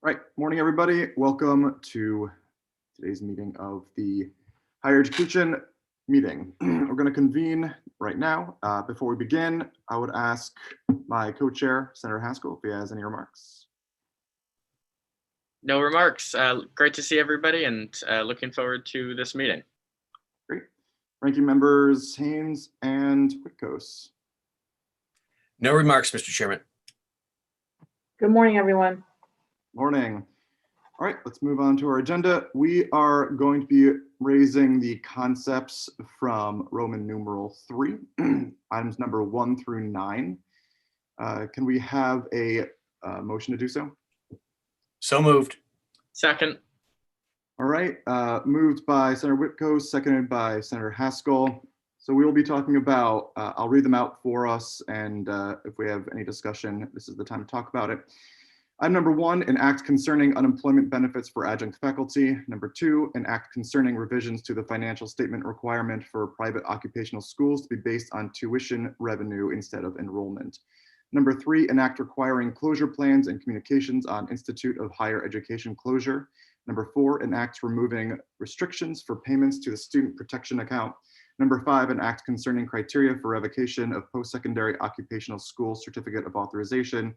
Right, morning everybody. Welcome to today's meeting of the Higher Education meeting. We're going to convene right now. Before we begin, I would ask my co-chair, Senator Haskell, if he has any remarks. No remarks. Great to see everybody and looking forward to this meeting. Great. Ranking members Haynes and Witkos. No remarks, Mr. Chairman. Good morning, everyone. Morning. All right, let's move on to our agenda. We are going to be raising the concepts from Roman numeral 3, items number 1 through 9. Can we have a motion to do so? So moved. Second. All right, moved by Senator Witkos, seconded by Senator Haskell. So we will be talking about, I'll read them out for us, and if we have any discussion, this is the time to talk about it. Item number 1, an act concerning unemployment benefits for adjunct faculty. Number 2, an act concerning revisions to the financial statement requirement for private occupational schools to be based on tuition revenue instead of enrollment. Number 3, an act requiring closure plans and communications on Institute of Higher Education closure. Number 4, an act removing restrictions for payments to the Student Protection Account. Number 5, an act concerning criteria for revocation of post-secondary occupational school certificate of authorization.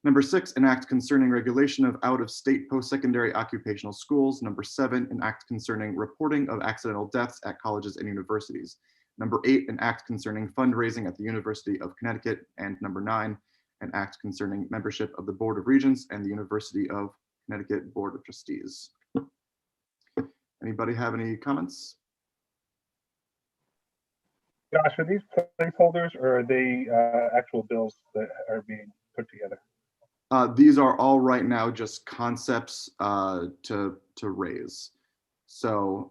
Number 6, an act concerning regulation of out-of-state post-secondary occupational schools. Number 7, an act concerning reporting of accidental deaths at colleges and universities. Number 8, an act concerning fundraising at the University of Connecticut. And number 9, an act concerning membership of the Board of Regents and the University of Connecticut Board of Trustees. Anybody have any comments? Josh, are these placeholders or are they actual bills that are being put together? These are all right now just concepts to raise. So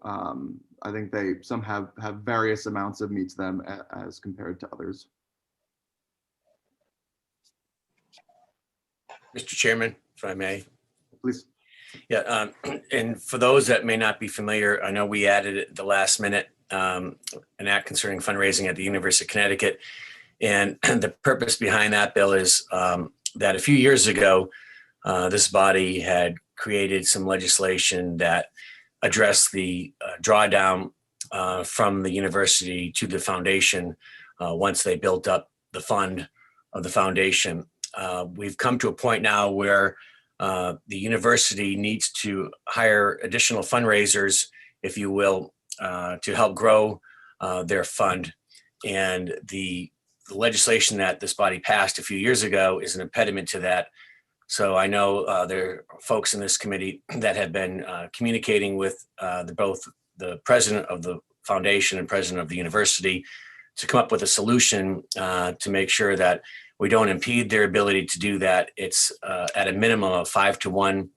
I think some have various amounts of meat to them as compared to others. Mr. Chairman, if I may. Please. Yeah, and for those that may not be familiar, I know we added at the last minute an act concerning fundraising at the University of Connecticut. And the purpose behind that bill is that a few years ago, this body had created some legislation that addressed the drawdown from the university to the foundation once they built up the fund of the foundation. We've come to a point now where the university needs to hire additional fundraisers, if you will, to help grow their fund. And the legislation that this body passed a few years ago is an impediment to that. So I know there are folks in this committee that have been communicating with both the president of the foundation and president of the university to come up with a solution to make sure that we don't impede their ability to do that. It's at a minimum of 5 to 1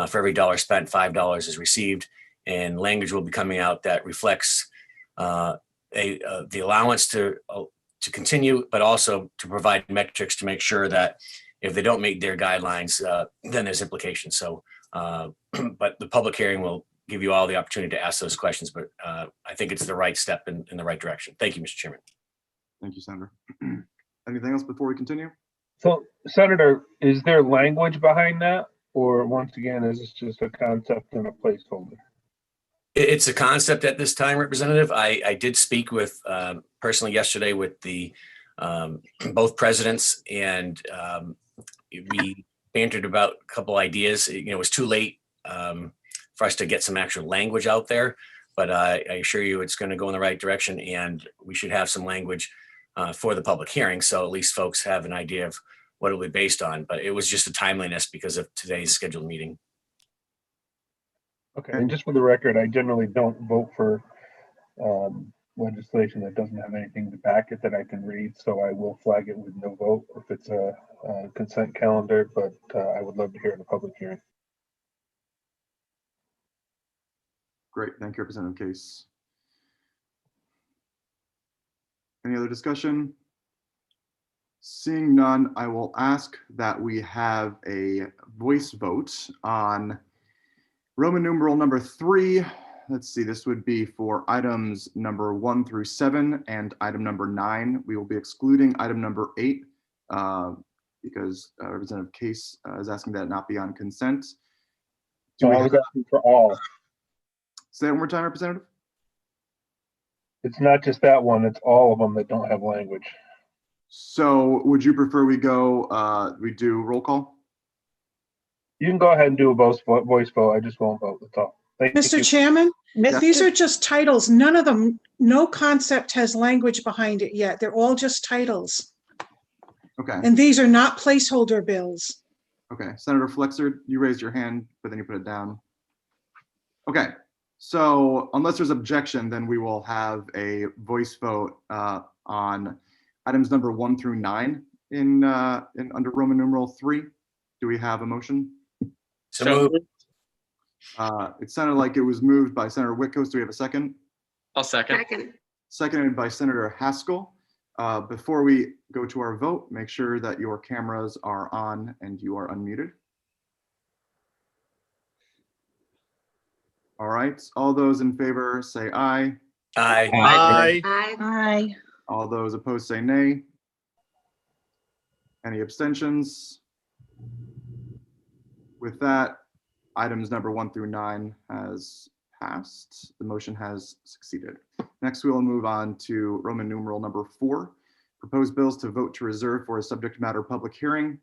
for every dollar spent, $5 is received, and language will be coming out that reflects the allowance to continue, but also to provide metrics to make sure that if they don't meet their guidelines, then there's implications. So, but the public hearing will give you all the opportunity to ask those questions, but I think it's the right step in the right direction. Thank you, Mr. Chairman. Thank you, Senator. Anything else before we continue? So, Senator, is there language behind that? Or once again, is this just a concept and a placeholder? It's a concept at this time, Representative. I did speak with personally yesterday with the both presidents, and we bantered about a couple ideas. It was too late for us to get some actual language out there, but I assure you it's going to go in the right direction, and we should have some language for the public hearing, so at least folks have an idea of what it'll be based on. But it was just a timeliness because of today's scheduled meeting. Okay, and just for the record, I generally don't vote for legislation that doesn't have anything to back it that I can read, so I will flag it with no vote if it's a consent calendar, but I would love to hear it in a public hearing. Great, thank you, Representative Case. Any other discussion? Seeing none, I will ask that we have a voice vote on Roman numeral number 3. Let's see, this would be for items number 1 through 7 and item number 9. We will be excluding item number 8 because Representative Case is asking that it not be on consent. Do No, we I was have- asking for all. Say that one more time, Representative. It's not just that one, it's all of them that don't have language. So would you prefer we do roll call? You can go ahead and do a voice vote. I just won't vote. That's all. Thank you. Mr. Chairman, Yes. these are just titles. None of them, no concept has language behind it yet. They're all just titles. Okay, And these are not placeholder bills. okay. Senator Flexer, you raised your hand, but then you put it down. Okay, so unless there's objection, then we will have a voice vote on items number 1 through 9 in under Roman numeral 3. Do we have a motion? So moved. It sounded like it was moved by Senator Whitcomb. Do we have a second? I'll second. Second. Seconded by Senator Haskell. Before we go to our vote, make sure that your cameras are on and you are unmuted. All right, all those in favor say aye. Aye. Aye. Aye. Aye. All those opposed say nay. Any abstentions? With that, items number 1 through 9 has passed. The motion has succeeded. Next, we will move on to Roman numeral number 4, proposed bills to vote to reserve for a subject matter public hearing.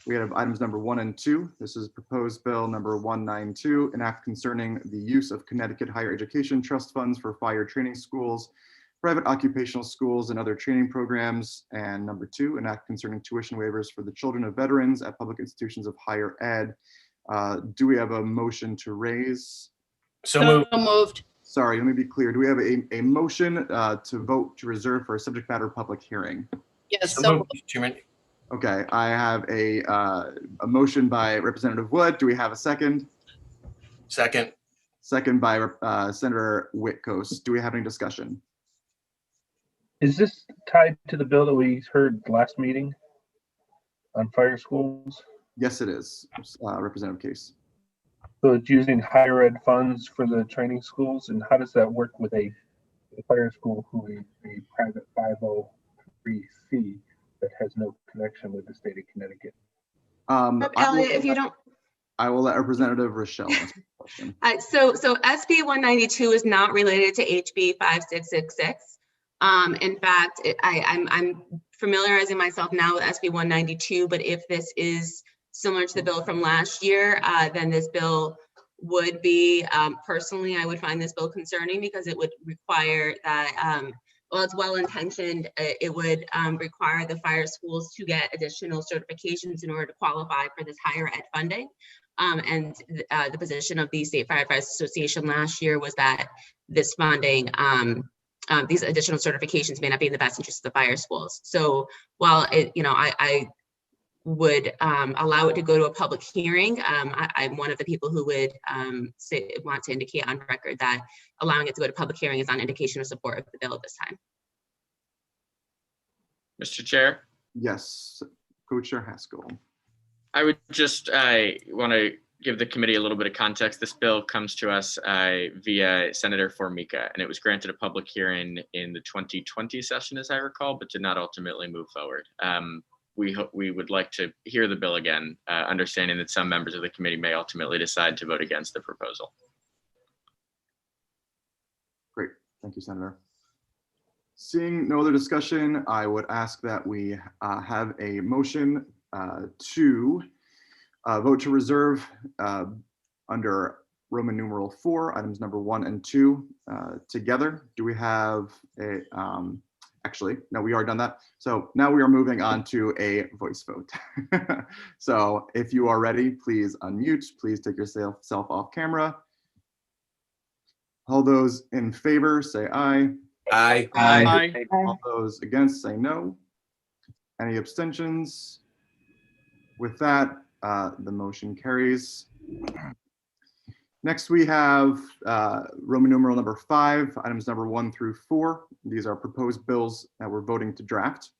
We have items number 1 and 2. This is proposed bill number 192, an act concerning the use of Connecticut higher education trust funds for fire training schools, private occupational schools, and other training programs. And number 2, an act concerning tuition waivers for the children of veterans at public institutions of higher ed. Do we have a motion to raise? So moved. Moved. Sorry, let me be clear. Do we have a motion to vote to reserve for a subject matter public hearing? Yes, So so moved, Mr. Chairman. Okay, I have a motion by Representative Wood. Do we have a second? Second. Second by Senator Whitcoast. Do we have any discussion? Is this tied to the bill that we heard last meeting on fire schools? Yes, it is, Representative Case. So it's using higher ed funds for the training schools, and how does that work with a fire school who is a private 503C that has no connection with the state of Connecticut? Elliot, if you don't, I will let Representative Rochelle answer the question. so SB 192 is not related to HB 5666. In fact, I'm familiarizing myself now with SB 192, but if this is similar to the bill from last year, then this bill would be, personally, I would find this bill concerning because it would require that, well, it's well-intentioned, it would require the fire schools to get additional certifications in order to qualify for this higher ed funding. And the position of the State Firefighters Association last year was that this funding, these additional certifications may not be in the best interest of the fire schools. So while it, I would allow it to go to a public hearing, I'm one of the people who would want to indicate on record that allowing it to go to public hearing is not an indication of support of the bill at this time. Mr. Chair, Yes, Co-Chair Haskell. I would just want to give the committee a little bit of context. This bill comes to us via Senator Formica, and it was granted a public hearing in the 2020 session, as I recall, but did not ultimately move forward. We would like to hear the bill again, understanding that some members of the committee may ultimately decide to vote against the proposal. Great, thank you, Senator. Seeing no other discussion, I would ask that we have a motion to vote to reserve under Roman numeral 4, items number 1 and 2 together. Do we have a, actually, no, we already done that. So now we are moving on to a voice vote. So if you are ready, please unmute. Please take yourself off camera. All those in favor say aye. Aye. Aye. All those against say no. Any abstentions? With that, the motion carries. Next, we have Roman numeral number 5, items number 1 through 4. These are proposed bills that we're voting to draft.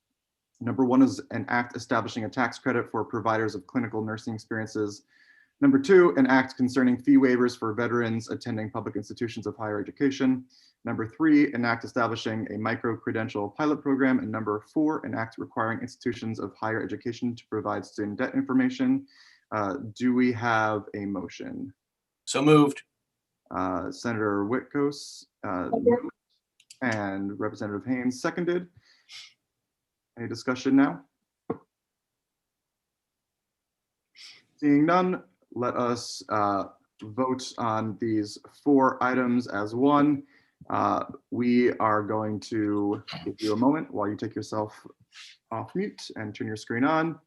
Number 1 is an act establishing a tax credit for providers of clinical nursing experiences. Number 2, an act concerning fee waivers for veterans attending public institutions of higher education. Number 3, an act establishing a micro-credential pilot program. And number 4, an act requiring institutions of higher education to provide student debt information. Do we have a motion? So moved. Senator Whitcos moved, and Representative Haynes seconded. Any discussion now? Seeing none, let us vote on these 4 items as one. We are going to give you a moment while you take yourself off mute and turn your screen on.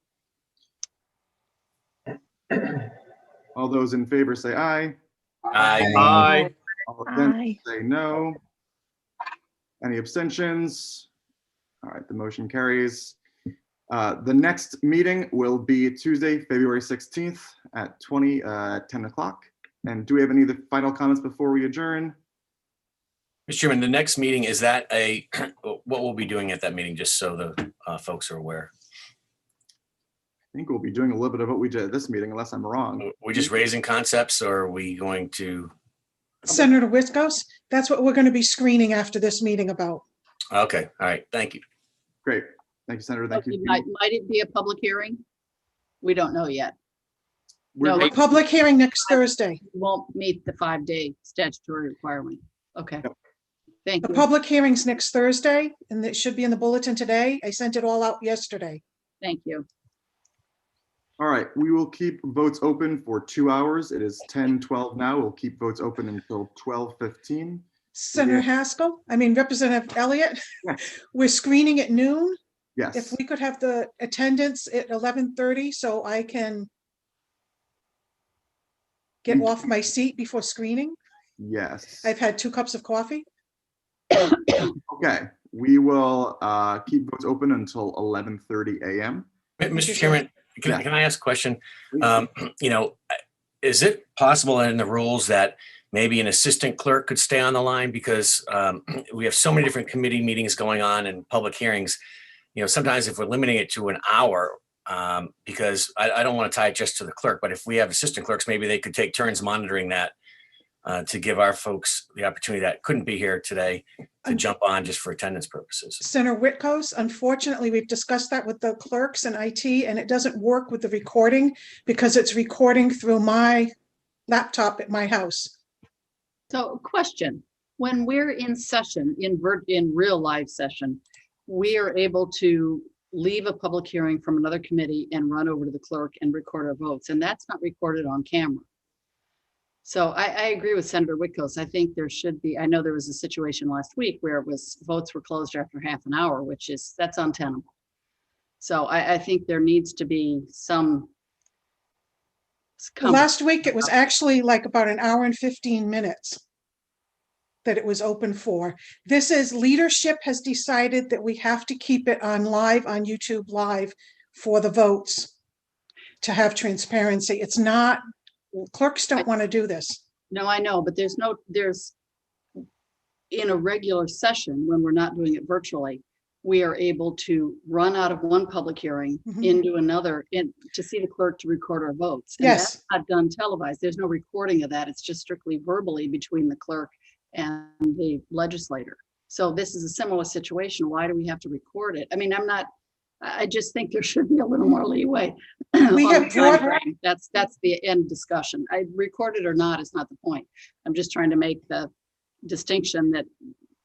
All those in favor say aye. Aye. All against say no. Any abstentions? All right, the motion carries. The next meeting will be Tuesday, February 16th at 10 o'clock. And do we have any of the final comments before we adjourn? Mr. Chairman, the next meeting, is that what we'll be doing at that meeting, just so the folks are aware? I think we'll be doing a little bit of what we did at this meeting, unless I'm wrong. We're just raising concepts, or are we going to? Senator Whitcos, that's what we're going to be screening after this meeting about. Okay, all right, thank you. Great. Thank you, Senator. Thank Okay, you. might it be a public hearing? We don't know yet. We're- No. Public hearing next Thursday. We won't meet the 5-day statutory requirement. Okay. Yep. Thank The you. public hearing's next Thursday, and it should be in the bulletin today. I sent it all out yesterday. Thank you. All right, we will keep votes open for 2 hours. It is 10:12 now. We'll keep votes open until 12:15. Senator Representative Elliott, Yeah. we're screening at noon. If Yes, we could have the attendance at 11:30 so I can get off my seat before screening. yes. I've had 2 cups of coffee. Okay, we will keep votes open until 11:30 a.m. Mr. Chairman, Yeah. can I ask a question? Is it possible in the rules that maybe an assistant clerk could stay on the line, because we have so many different committee meetings going on and public hearings? Sometimes if we're limiting it to an hour, because I don't want to tie it just to the clerk, but if we have assistant clerks, maybe they could take turns monitoring that to give our folks the opportunity that couldn't be here today to jump on just for attendance purposes. Senator Whitcos, unfortunately, we've discussed that with the clerks and IT, and it doesn't work with the recording because it's recording through my laptop at my house. So question, when we're in session, in real live session, we are able to leave a public hearing from another committee and run over to the clerk and record our votes, and that's not recorded on camera. So I agree with Senator Whitcos. I think there should be, I know there was a situation last week where votes were closed after half an hour, that's untenable. So I think there needs to be some. Last week, it was actually like about an hour and 15 minutes that it was open for. Leadership has decided that we have to keep it on YouTube Live for the votes to have transparency. It's not, clerks don't want to do this. No, I know, but there's in a regular session, when we're not doing it virtually, we are able to run out of one public hearing into another to see the clerk to record our votes. And Yes. that's not done televised. There's no recording of that. It's just strictly verbally between the clerk and the legislator. So this is a similar situation. Why do we have to record it? I just think there should be a little more leeway. We on have the time brought- frame. That's the end discussion. I record it or not is not the point. I'm just trying to make the distinction that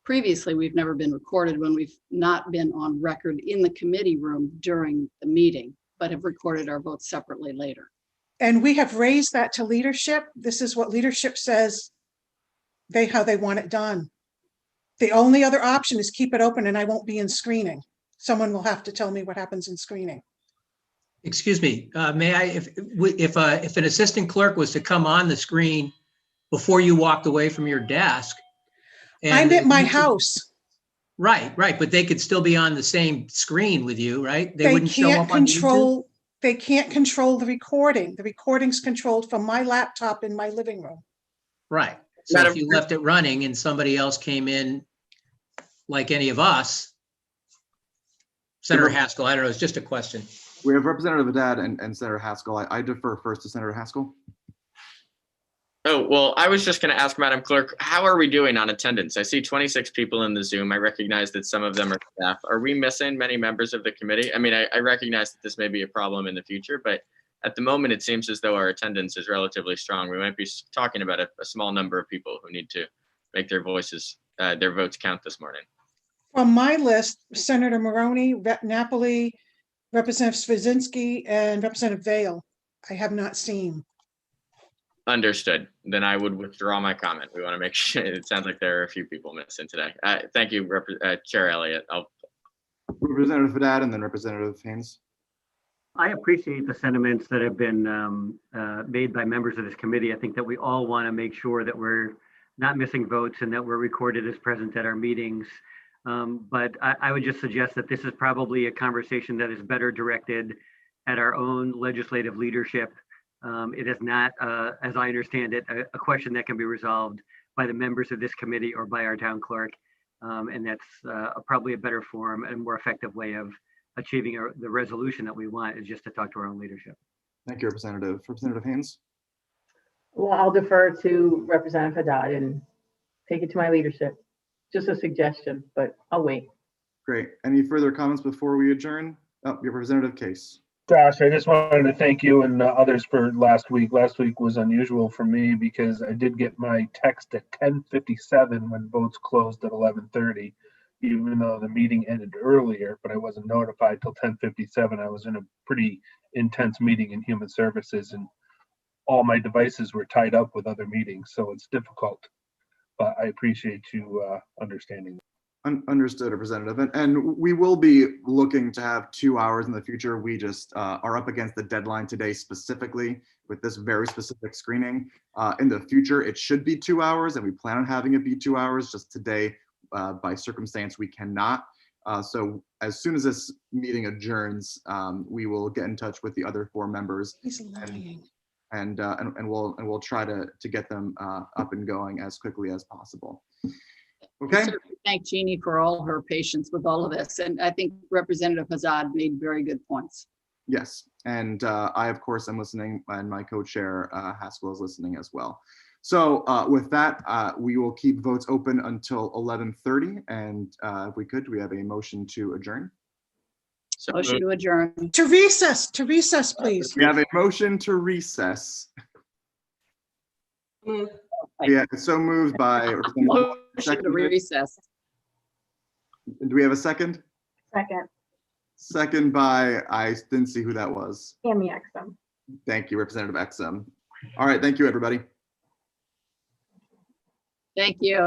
previously we've never been recorded when we've not been on record in the committee room during the meeting, but have recorded our votes separately later. And we have raised that to leadership. This is what leadership says how they want it done. The only other option is keep it open and I won't be in screening. Someone will have to tell me what happens in screening. Excuse me, may I, if an assistant clerk was to come on the screen before you walked away from your desk. I'm at my house. Right, but they could still be on the same screen with you, right? They wouldn't show can't up on YouTube? control, they can't control the recording. The recording's controlled from my laptop in my living room. Right, so Madam if you left it running and somebody else came in, like any of us, Senator Haskell, I don't know, it's just a question. We have Representative Haddad and Senator Haskell. I defer first to Senator Haskell. Oh, well, I was just going to ask Madam Clerk, how are we doing on attendance? I see 26 people in the Zoom. I recognize that some of them are staff. Are we missing many members of the committee? I recognize that this may be a problem in the future, but at the moment, it seems as though our attendance is relatively strong. We might be talking about a small number of people who need to make their voices, their votes count this morning. From my list, Senator Maroney, Rep. Napoli, Representative Swazinski, and Representative Vale, I have not seen. Understood. Then I would withdraw my comment. We want to make sure, it sounds like there are a few people missing today. Thank you, Chair Elliott. Representative Haddad and then Representative Haynes. I appreciate the sentiments that have been made by members of this committee. I think that we all want to make sure that we're not missing votes and that we're recorded as present at our meetings. But I would just suggest that this is probably a conversation that is better directed at our own legislative leadership. It is not, as I understand it, a question that can be resolved by the members of this committee or by our town clerk. And that's probably a better forum and more effective way of achieving the resolution that we want, is just to talk to our own leadership. Thank you, Representative. Representative Haynes. Well, I'll defer to Representative Haddad and take it to my leadership. Just a suggestion, but I'll wait. Great. Any further comments before we adjourn? Oh, your Representative Case. Josh, I just wanted to thank you and others for last week. Last week was unusual for me because I did get my text at 10:57 when votes closed at 11:30, even though the meeting ended earlier, but I wasn't notified till 10:57. I was in a pretty intense meeting in Human Services and all my devices were tied up with other meetings, so it's difficult. But I appreciate you understanding. Understood, Representative. And we will be looking to have 2 hours in the future. We just are up against the deadline today specifically with this very specific screening. In the future, it should be 2 hours and we plan on having it be 2 hours. Just today, by circumstance, we cannot. So as soon as this meeting adjourns, we will get in touch with the other 4 members. He's lying. And we'll try to get them up and going as quickly as possible. Okay. Thank Jeannie for all her patience with all of this. And I think Representative Haddad made very good points. Yes. And I, of course, am listening, and my co-chair Haskell is listening as well. So with that, we will keep votes open until 11:30. And if we could, we have a motion to adjourn. So Motion to adjourn. To recess, please. We have a motion to recess. Move. Yeah, so moved by. Motion to recess. Do we have a second? Second, Second by, I didn't see who that was. Tammy Exum. Thank you, Representative Exum. All right, thank you, everybody. Thank you.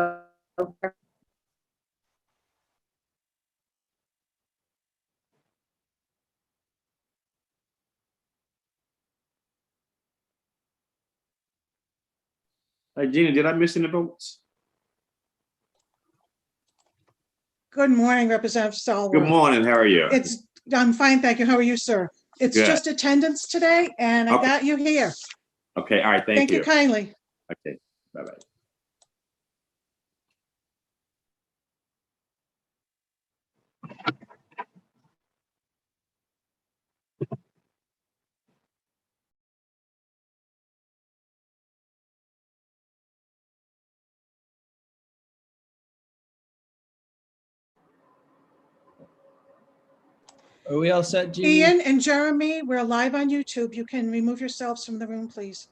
Gina, did I miss any votes? Good morning, Representative Stallworth. Good morning, how are you? I'm fine, thank you. How are you, sir? It's Good. just attendance today, and I Okay. got you here. Okay, all right, Thank you kindly. Okay, bye-bye. Are we all set, Jeannie? Ian and Jeremy, we're live on YouTube. You can remove yourselves from the room, please.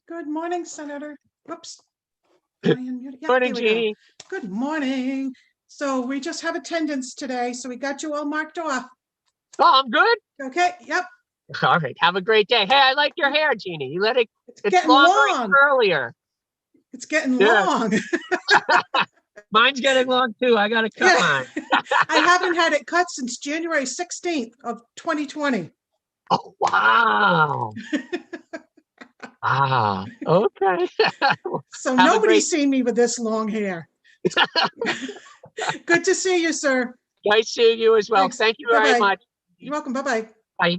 Good morning, Senator. Whoops. I unmuted. Yeah, Morning, there we go. Jeannie. Good morning. So we just have attendance today, so we got you all marked off. Oh, I'm good. Okay, yep. All right. Have a great day. Hey, I like your hair, Jeannie. You let it. It's It's getting longer long. and curlier. It's getting Yeah. long. Mine's getting long too. I got to cut Yeah. mine. I haven't had it cut since January 16th of 2020. Oh, wow. Ah, okay. So Have a nobody's great- seen me with this long hair. Good to see you, sir. Nice seeing you as well. Thanks. Thank you very Bye-bye. much. You're welcome. Bye-bye. Bye.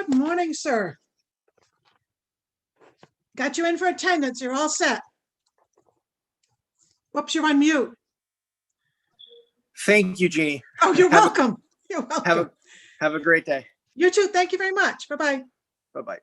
Good morning, sir. Got you in for attendance. You're all set. Whoops, you're on mute. Thank you, Jeannie. Oh, you're Have a- welcome. You're welcome. Have a great day. You too. Thank you very much. Bye-bye. Bye-bye.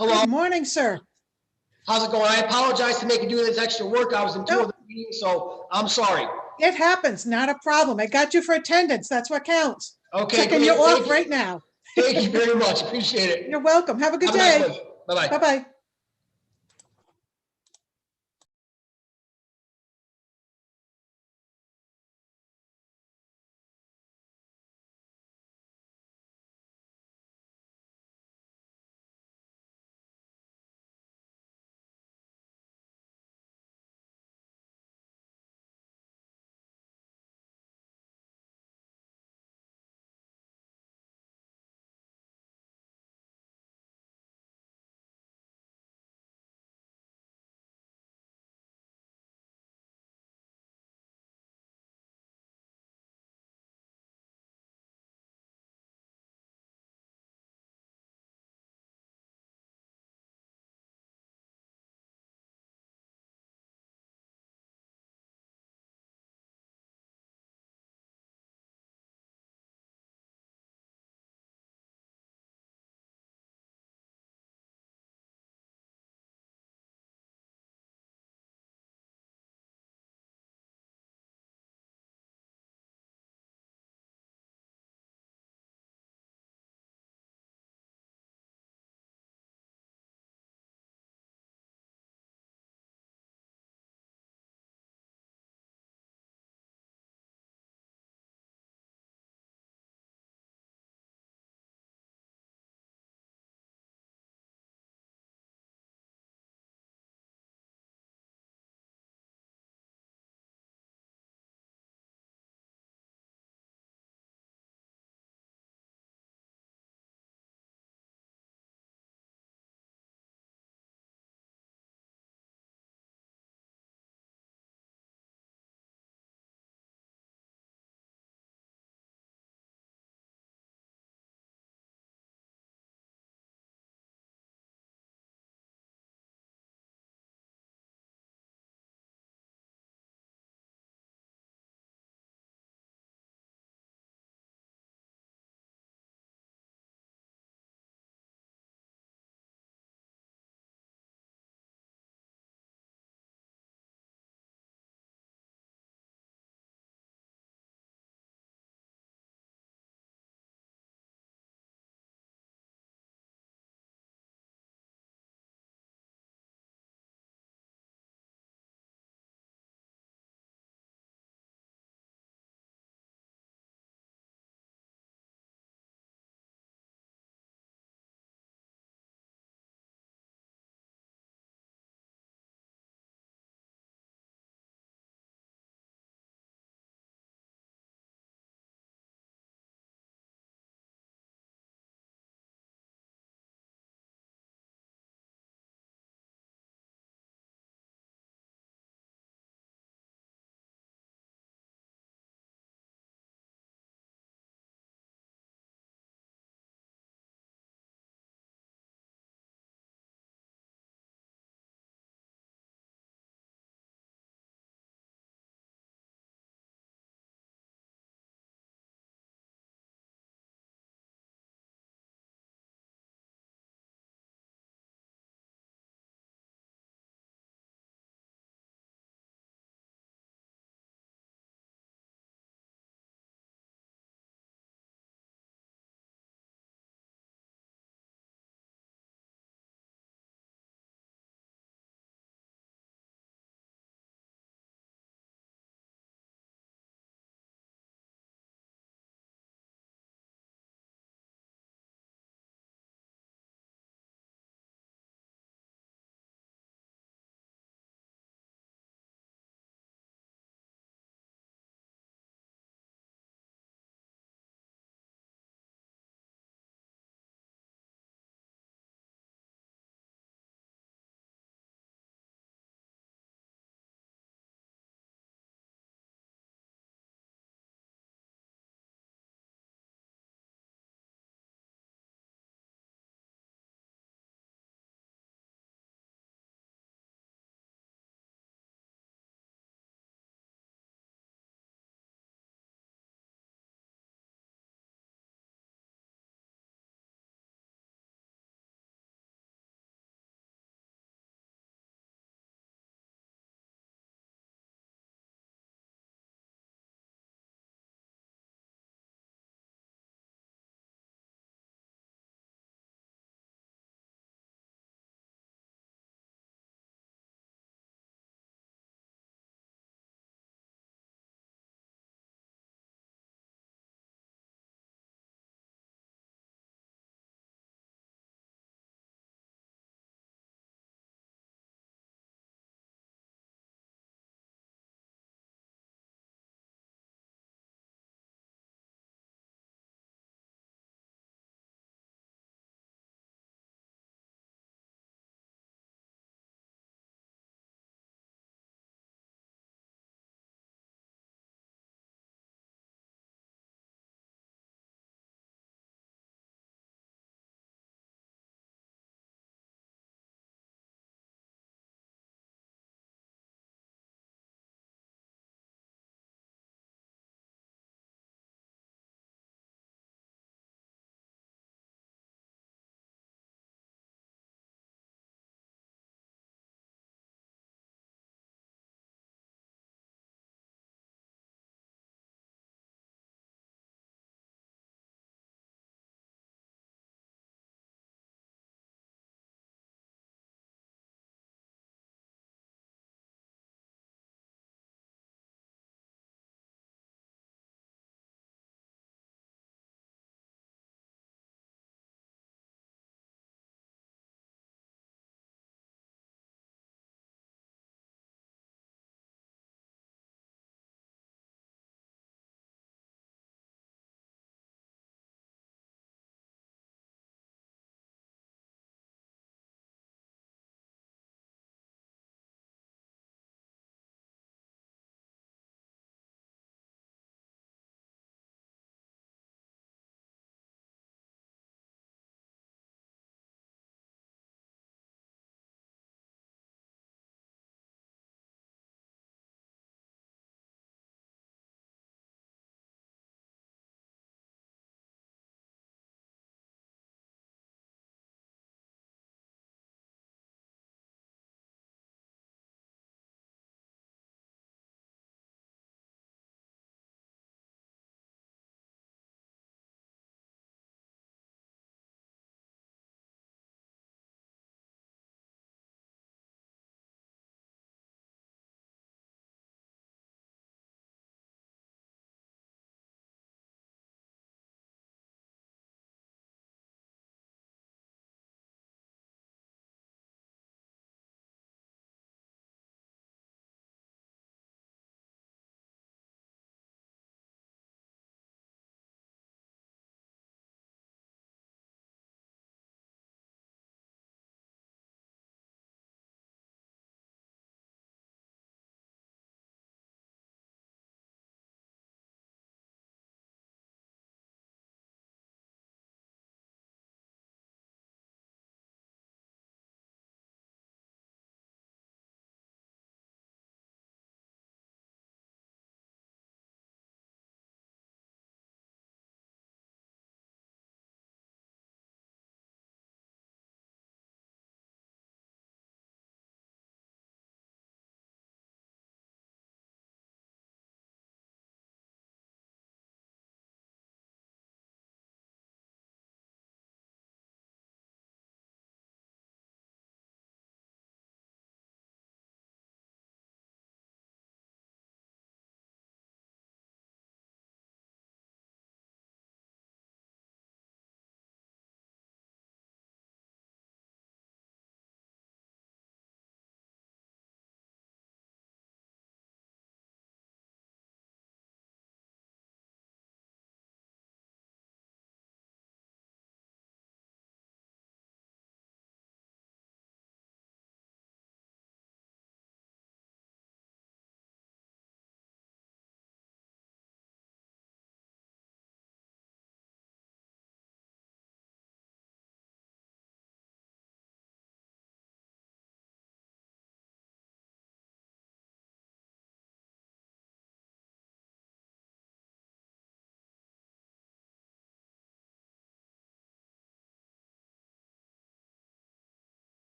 Hello, Good morning, sir. how's it going? I apologize to make you do this extra work. I was in two No. of the meetings, so I'm sorry. It happens, not a problem. I got you for attendance. That's what counts. Okay, Checking you great. off Thank you. right now. Thank you very much. Appreciate it. You're welcome. Have a good Have a nice day. one. Bye-bye. Bye-bye.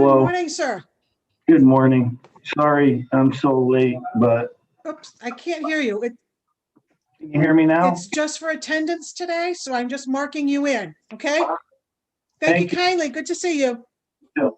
Hello. Morning, sir. Good morning. Sorry I'm so late, but Oops, I can't hear you. can you hear me now? It's just for attendance today, so I'm just marking you in, okay? Thank you Thank you. kindly. Good to see you. Yep.